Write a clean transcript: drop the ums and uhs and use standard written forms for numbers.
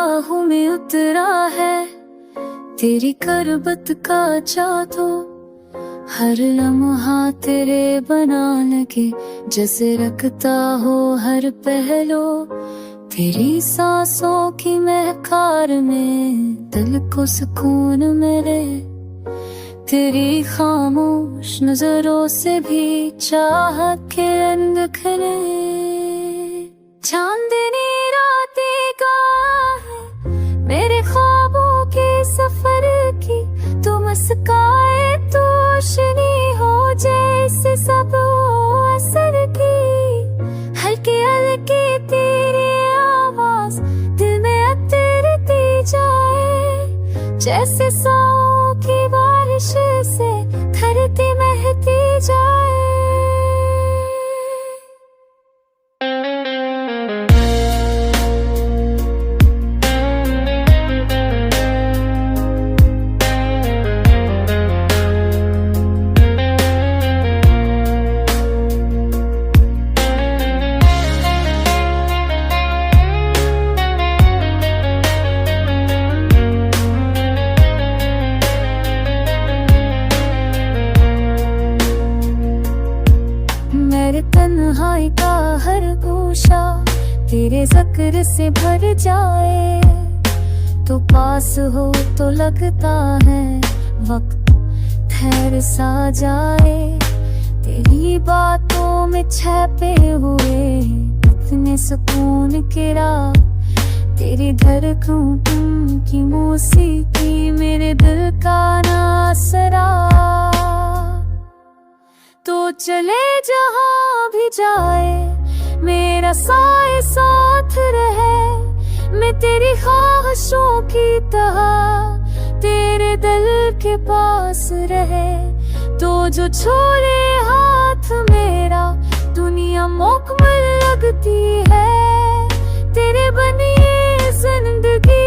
बाहों में उतरा है, तेरी करबत का जादू हर लम्हा तेरे बना लगे, जैसे रखता हो हर पहलू तेरी सांसों की महकार में दिल को सुकून मिले। तेरी खामोश नजरों से भी चाहत के रंग खिले। चांदनी रातें का है मेरे ख्वाबों के सफर की, तू मुस्काए तो रोशनी हो जैसे सब असर की। हल्के हल्के तेरी आवाज दिल में उतरती जाए, जैसे सांसों की बारिश से धरती महकती जाए। तन्हाई का हर गोशा तेरे ज़िक्र से भर जाए, तो पास हो तो लगता है वक्त ठहर सा जाए। तेरी बातों में छुपे हुए इतने सुकून के राग, तेरी धड़कन की मौसीकी मेरे दिल का नासरा। तो चले जहाँ भी जाए मेरा साए साथ रहे, मैं तेरी ख्वाहिशों की तरह तेरे दिल के पास रहे। तो जो छोड़े हाथ मेरा दुनिया मुकम्मल लगती है, तेरे बनी जिंदगी